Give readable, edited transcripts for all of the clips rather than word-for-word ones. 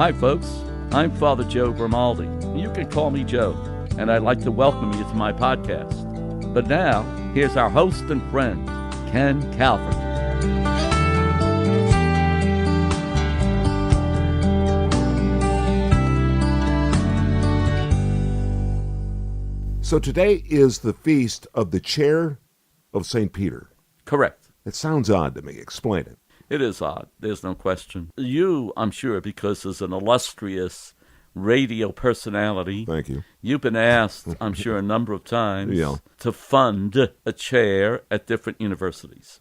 Hi, folks. I'm Father Joe Grimaldi. You can call me Joe, and I'd like to welcome you to my podcast. But now, here's our host and friend, Ken Calvert. So today is the feast of the Chair of St. Peter. Correct. It sounds odd to me. Explain it. It is odd. There's no question. You, I'm sure, because as an illustrious radio personality, Thank you. You've been asked, I'm sure, a number of times Yeah. to fund a chair at different universities.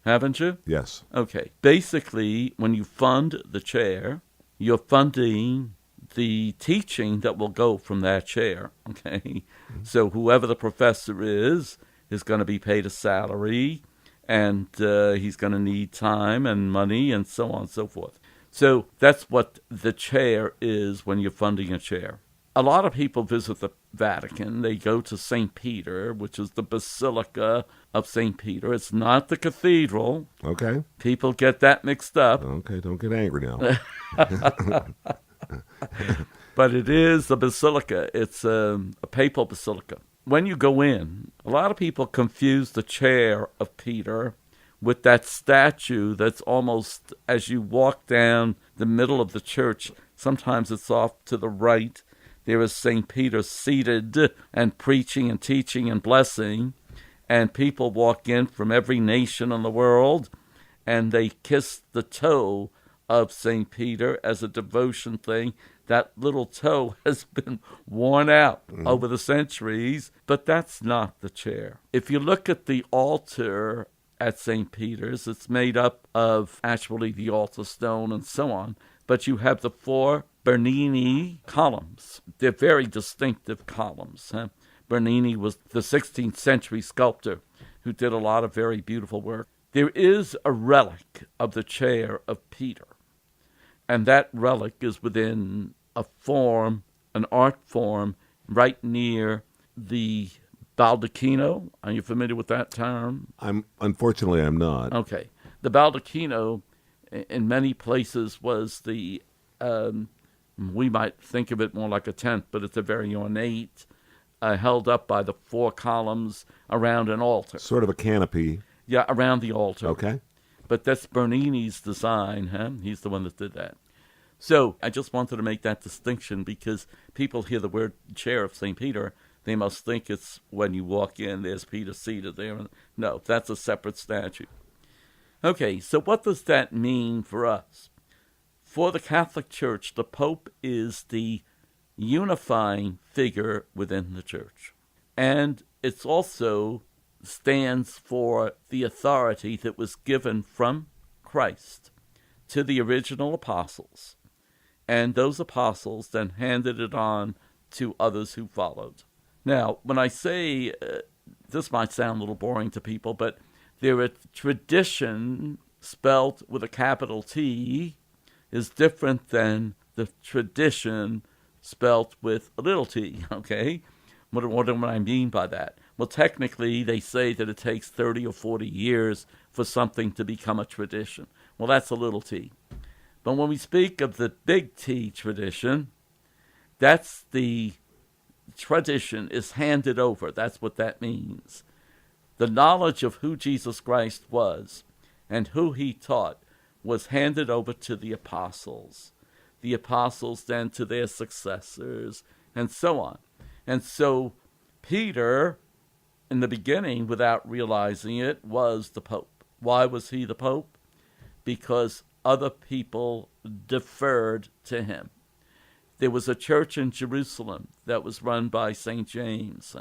Haven't you? Yes. Okay. Basically, when you fund the chair, you're funding the teaching that will go from that chair, okay? Mm-hmm. So whoever the professor is going to be paid a salary, and he's going to need time and money and so on and so forth. So that's what the chair is when you're funding a chair. A lot of people visit the Vatican. They go to St. Peter, which is the Basilica of St. Peter. It's not the cathedral. Okay. People get that mixed up. Okay, don't get angry now. But it is the basilica. It's a papal basilica. When you go in, a lot of people confuse the chair of Peter with that statue that's almost, as you walk down the middle of the church, sometimes it's off to the right. There is St. Peter seated and preaching and teaching and blessing, and people walk in from every nation in the world, and they kiss the toe of St. Peter as a devotion thing. That little toe has been worn out over the centuries, but that's not the chair. If you look at the altar at St. Peter's, it's made up of actually the altar stone and so on, but you have the 4 Bernini columns. They're very distinctive columns. Bernini was the 16th century sculptor who did a lot of very beautiful work. There is a relic of the chair of Peter, and that relic is within a form, an art form, right near the baldacchino. Are you familiar with that term? Unfortunately, I'm not. Okay. The baldacchino, in many places, was the, we might think of it more like a tent, but it's a very ornate, held up by the 4 columns around an altar. Sort of a canopy. Yeah, around the altar. Okay. But that's Bernini's design, huh? He's the one that did that. So I just wanted to make that distinction because people hear the word Chair of St. Peter, they must think it's when you walk in, there's Peter seated there. No, that's a separate statue. Okay, so what does that mean for us? For the Catholic Church, the Pope is the unifying figure within the Church. And it's also stands for the authority that was given from Christ to the original apostles. And those apostles then handed it on to others who followed. Now, when I say, this might sound a little boring to people, but there are tradition spelled with a capital T is different than the tradition spelled with a little t, okay? What do I mean by that? Well, technically, they say that it takes 30 or 40 years for something to become a tradition. Well, that's a little t. But when we speak of the big T tradition, that's the tradition is handed over. That's what that means. The knowledge of who Jesus Christ was and who he taught was handed over to the apostles. The apostles then to their successors, and so on. And so Peter, in the beginning, without realizing it, was the Pope. Why was he the Pope? Because other people deferred to him. There was a church in Jerusalem that was run by St. James,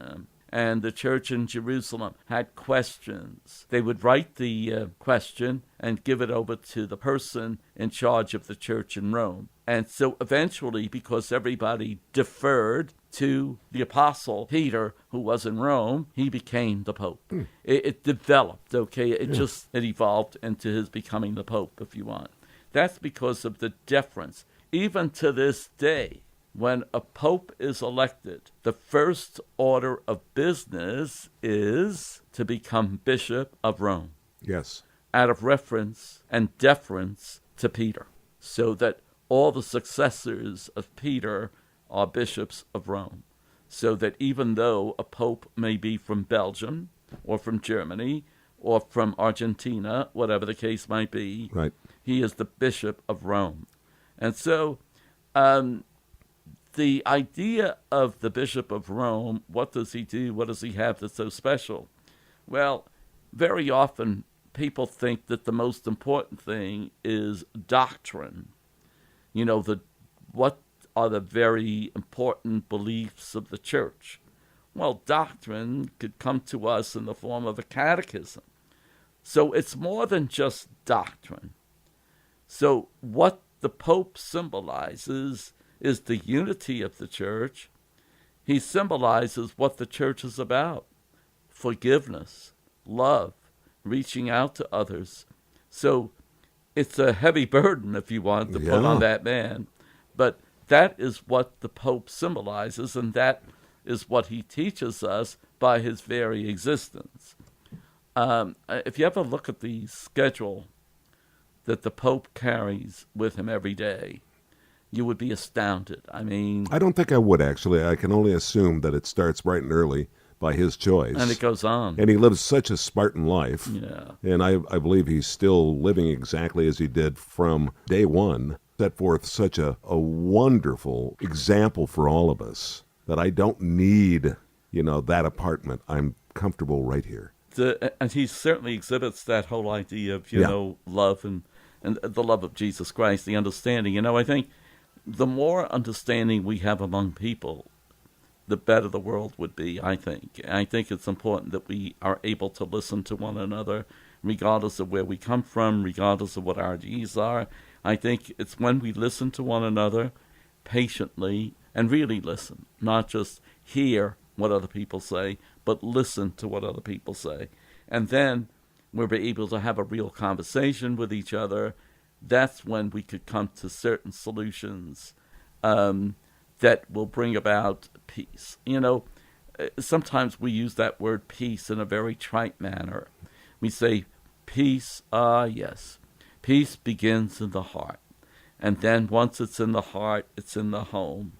and the church in Jerusalem had questions. They would write the question and give it over to the person in charge of the church in Rome. And so eventually, because everybody deferred to the apostle Peter, who was in Rome, he became the Pope. It developed, okay? It evolved into his becoming the Pope, if you want. That's because of the deference. Even to this day, when a pope is elected, the first order of business is to become Bishop of Rome. Yes. Out of reference and deference to Peter. So that all the successors of Peter are bishops of Rome. So that even though a pope may be from Belgium or from Germany or from Argentina, whatever the case might be, right, he is the bishop of Rome. And so the idea of the Bishop of Rome, what does he do? What does he have that's so special? Well, very often people think that the most important thing is doctrine. You know, what are the very important beliefs of the church? Well, doctrine could come to us in the form of a catechism. So it's more than just doctrine. So what the Pope symbolizes is the unity of the church. He symbolizes what the church is about: forgiveness, love, reaching out to others. So it's a heavy burden, if you want, to put on that man. But that is what the Pope symbolizes, and that is what he teaches us by his very existence. If you ever look at the schedule that the Pope carries with him every day, you would be astounded. I mean, I don't think I would, actually. I can only assume that it starts bright and early by his choice. And it goes on. And he lives such a Spartan life. Yeah. And I believe he's still living exactly as he did from day one. Set forth such a wonderful example for all of us that I don't need, that apartment. I'm comfortable right here. And he certainly exhibits that whole idea of, love and the love of Jesus Christ, the understanding. I think the more understanding we have among people, the better the world would be, I think. I think it's important that we are able to listen to one another, regardless of where we come from, regardless of what our needs are. I think it's when we listen to one another patiently and really listen, not just hear what other people say, but listen to what other people say. And then we'll be able to have a real conversation with each other. That's when we could come to certain solutions that will bring about peace. Sometimes we use that word peace in a very trite manner. We say, peace, yes. Peace begins in the heart. And then once it's in the heart, it's in the home.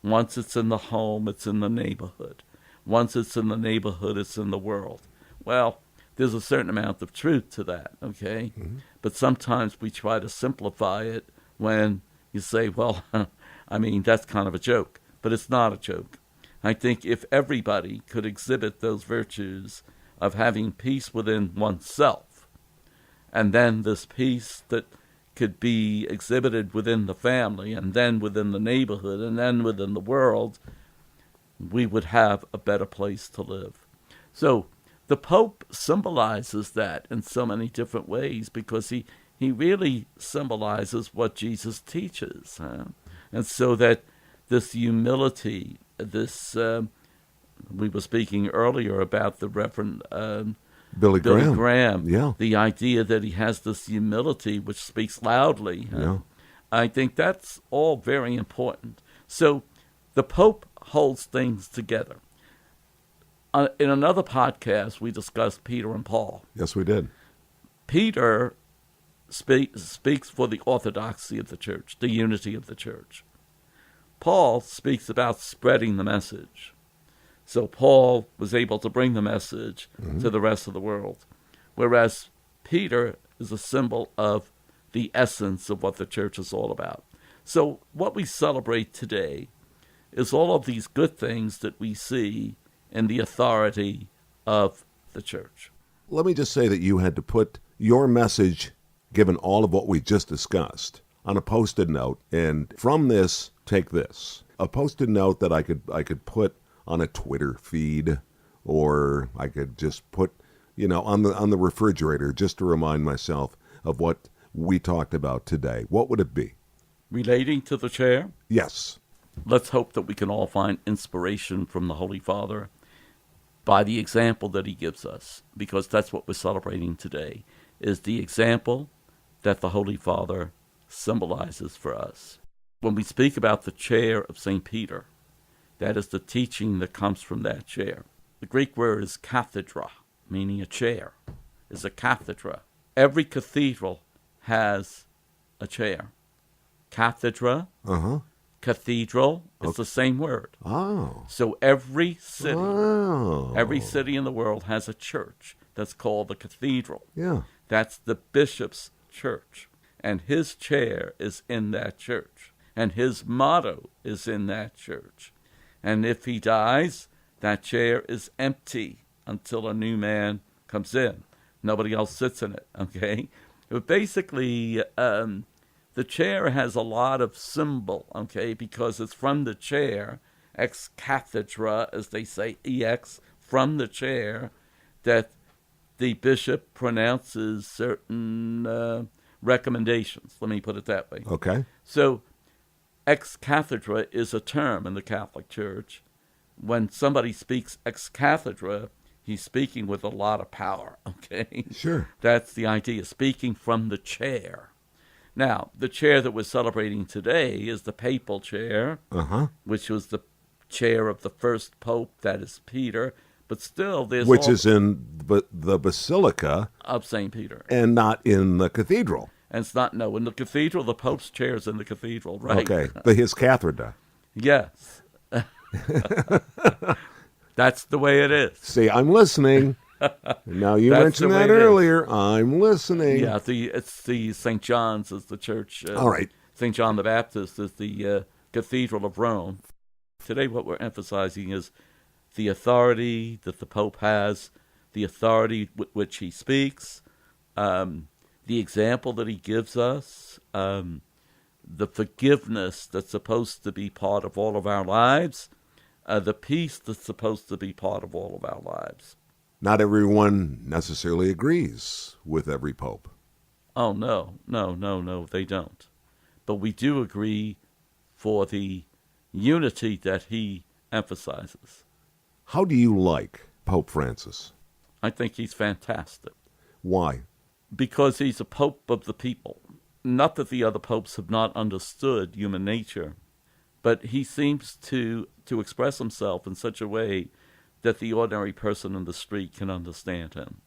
Once it's in the home, it's in the neighborhood. Once it's in the neighborhood, it's in the world. Well, there's a certain amount of truth to that, okay? Mm-hmm. But sometimes we try to simplify it when you say, well, that's kind of a joke. But it's not a joke. I think if everybody could exhibit those virtues of having peace within oneself, and then this peace that could be exhibited within the family, and then within the neighborhood, and then within the world, we would have a better place to live. So the Pope symbolizes that in so many different ways, because he really symbolizes what Jesus teaches. And so that this humility, we were speaking earlier about the Reverend Billy Graham. Yeah. The idea that he has this humility which speaks loudly. Yeah. I think that's all very important. So the Pope holds things together. In another podcast, we discussed Peter and Paul. Yes, we did. Peter speaks for the orthodoxy of the church, the unity of the church. Paul speaks about spreading the message. So Paul was able to bring the message to the rest of the world, whereas Peter is a symbol of the essence of what the church is all about. So what we celebrate today is all of these good things that we see in the authority of the church. Let me just say that you had to put your message, given all of what we just discussed, on a Post-it note, and from this, take this. A Post-it note that I could put on a Twitter feed, or I could just put, on the refrigerator, just to remind myself of what we talked about today. What would it be? Relating to the chair? Yes. Let's hope that we can all find inspiration from the Holy Father by the example that he gives us, because that's what we're celebrating today, is the example that the Holy Father symbolizes for us. When we speak about the Chair of St. Peter, that is the teaching that comes from that chair. The Greek word is cathedra, meaning a chair, is a cathedra. Every cathedral has a chair. Cathedra, Uh-huh. cathedral, it's the same word. Oh. So every city Oh. in the world has a church that's called the cathedral. Yeah. That's the bishop's church. And his chair is in that church. And his motto is in that church. And if he dies, that chair is empty until a new man comes in. Nobody else sits in it, okay? But basically, the chair has a lot of symbol, okay, because it's from the chair, ex cathedra, as they say, ex, from the chair, that the bishop pronounces certain recommendations. Let me put it that way. Okay. So, ex cathedra is a term in the Catholic Church. When somebody speaks ex cathedra, he's speaking with a lot of power, okay? Sure. That's the idea, speaking from the chair. Now, the chair that we're celebrating today is the papal chair, which was the chair of the first pope, that is Peter, but still there's Which is in the Basilica of St. Peter. and not in the cathedral. And it's not, no, in the cathedral, the pope's chair is in the cathedral, right? Okay. His cathedra. Yes. That's the way it is. See, I'm listening. Now, you That's mentioned the way that it is. earlier. I'm listening. Yeah, it's the St. John's is the church. All right. St. John the Baptist is the Cathedral of Rome. Today what we're emphasizing is the authority that the Pope has, the authority with which he speaks, the example that he gives us, the forgiveness that's supposed to be part of all of our lives, the peace that's supposed to be part of all of our lives. Not everyone necessarily agrees with every pope. Oh, no, they don't. But we do agree for the unity that he emphasizes. How do you like Pope Francis? I think he's fantastic. Why? Because he's a pope of the people. Not that the other popes have not understood human nature, but he seems to express himself in such a way that the ordinary person in the street can understand him.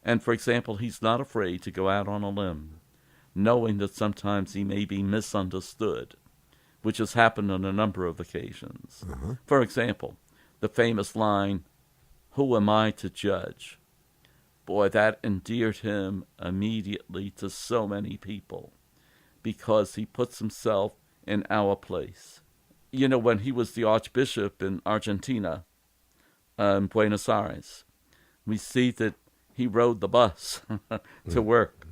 And, for example, he's not afraid to go out on a limb, knowing that sometimes he may be misunderstood, which has happened on a number of occasions. For example, the famous line, "Who am I to judge?" Boy, that endeared him immediately to so many people because he puts himself in our place. You know, when he was the Archbishop in Argentina, Buenos Aires, we see that he rode the bus to work,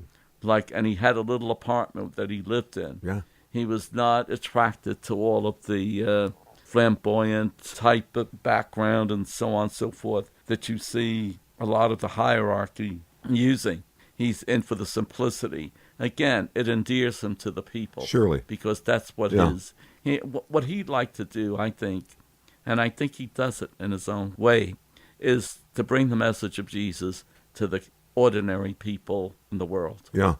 and he had a little apartment that he lived in. Yeah. He was not attracted to all of the flamboyant type of background and so on and so forth that you see a lot of the hierarchy using. He's in for the simplicity. Again, it endears him to the people. Surely. Because that's what what he'd like to do, I think, and I think he does it in his own way, is to bring the message of Jesus to the ordinary people in the world. Yeah.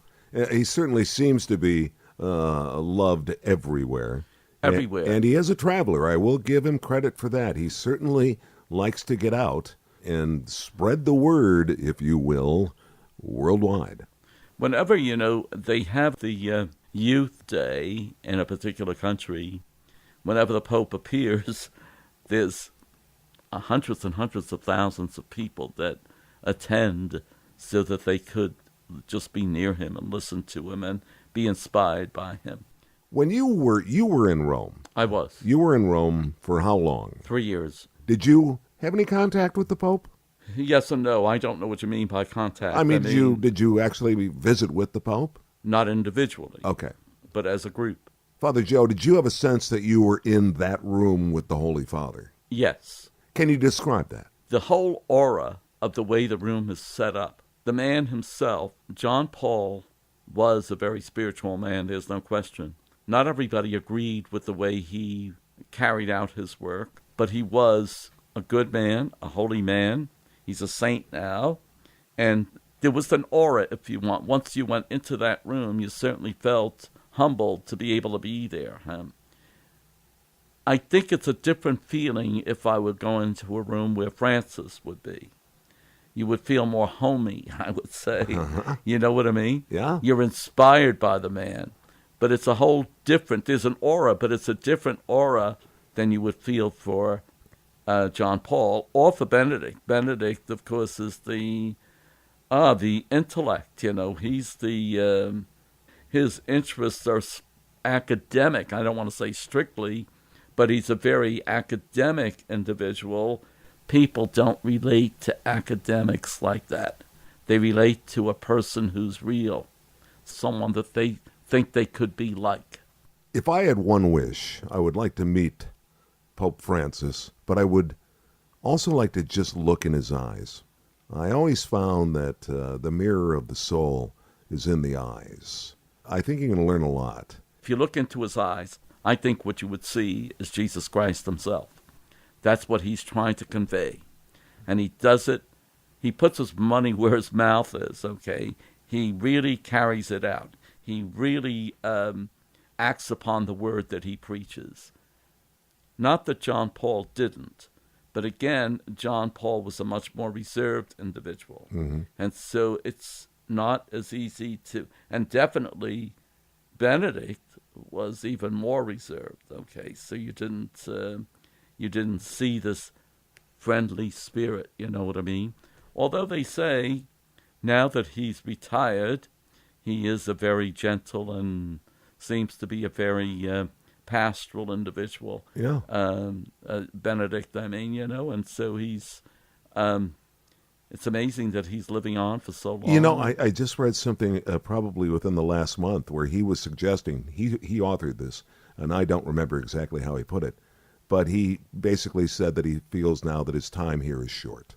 He certainly seems to be loved everywhere. Everywhere. And he is a traveler. I will give him credit for that. He certainly likes to get out and spread the word, if you will, worldwide. Whenever, they have the youth day in a particular country, whenever the Pope appears, there's hundreds and hundreds of thousands of people that attend so that they could just be near him and listen to him and be inspired by him. When you were in Rome. I was. You were in Rome for how long? 3 years. Did you have any contact with the Pope? Yes and no. I don't know what you mean by contact. I mean, did you actually visit with the Pope? Not individually. Okay. But as a group. Father Joe, did you have a sense that you were in that room with the Holy Father? Yes. Can you describe that? The whole aura of the way the room is set up. The man himself, John Paul, was a very spiritual man, there's no question. Not everybody agreed with the way he carried out his work, but he was a good man, a holy man. He's a saint now. And there was an aura, if you want. Once you went into that room, you certainly felt humbled to be able to be there. I think it's a different feeling if I would go into a room where Francis would be. You would feel more homey, I would say. You know what I mean? Yeah. You're inspired by the man. but it's a whole different, there's an aura, but it's a different aura than you would feel for John Paul or for Benedict. Benedict, of course, is the intellect, he's his interests are academic. I don't want to say strictly, but he's a very academic individual. People don't relate to academics like that. They relate to a person who's real, someone that they think they could be like. If I had one wish, I would like to meet Pope Francis, but I would also like to just look in his eyes. I always found that the mirror of the soul is in the eyes. I think you're going to learn a lot. If you look into his eyes, I think what you would see is Jesus Christ himself. That's what he's trying to convey. And he does it. He puts his money where his mouth is, okay? He really carries it out. He really acts upon the word that he preaches. Not that John Paul didn't, but again, John Paul was a much more reserved individual. Mm-hmm. And so it's not as easy to, and definitely Benedict was even more reserved, okay? So you didn't see this friendly spirit, you know what I mean? Although they say now that he's retired, he is a very gentle and seems to be a very pastoral individual. Yeah. Benedict, and so he's, it's amazing that he's living on for so long. I just read something probably within the last month where he was suggesting, he authored this, and I don't remember exactly how he put it, but he basically said that he feels now that his time here is short,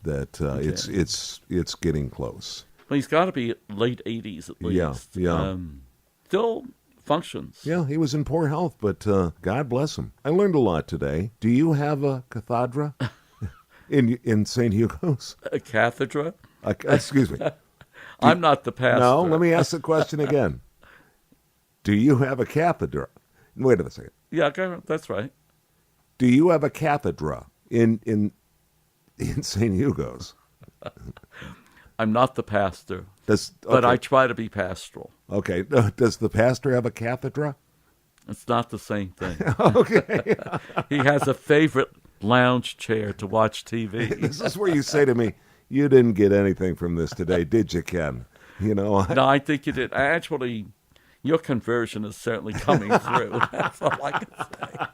that it's getting close. Well, he's got to be late 80s at least. Yeah. Still functions. Yeah, he was in poor health, but God bless him. I learned a lot today. Do you have a cathedra in St. Hugo's? A cathedra? Excuse me. I'm not the pastor. No, let me ask the question again. Do you have a cathedra? Wait a second. Yeah, that's right. Do you have a cathedra in St. Hugo's? I'm not the pastor, but I try to be pastoral. Okay. Does the pastor have a cathedra? It's not the same thing. Okay. He has a favorite lounge chair to watch TV. This is where you say to me, you didn't get anything from this today, did you, Ken? No, I think you did. Actually, your conversion is certainly coming through. That's all I can say.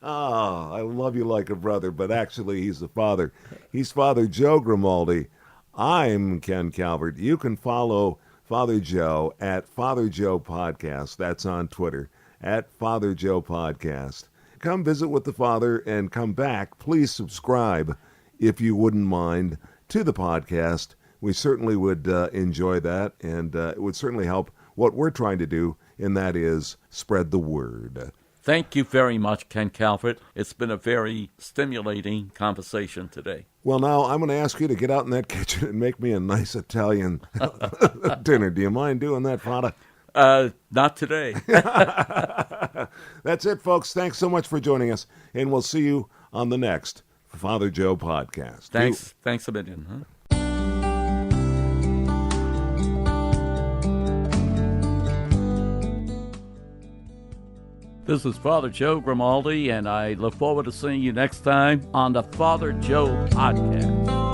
Oh, I love you like a brother, but actually he's the father. He's Father Joe Grimaldi. I'm Ken Calvert. You can follow Father Joe at Father Joe Podcast. That's on Twitter, at Father Joe Podcast. Come visit with the Father and come back. Please subscribe, if you wouldn't mind, to the podcast. We certainly would enjoy that, and it would certainly help what we're trying to do, and that is spread the word. Thank you very much, Ken Calvert. It's been a very stimulating conversation today. Well, now I'm going to ask you to get out in that kitchen and make me a nice Italian dinner. Do you mind doing that, Fada? Not today. That's it, folks. Thanks so much for joining us, and we'll see you on the next Father Joe podcast. Thanks a million. Huh? This is Father Joe Grimaldi, and I look forward to seeing you next time on the Father Joe Podcast.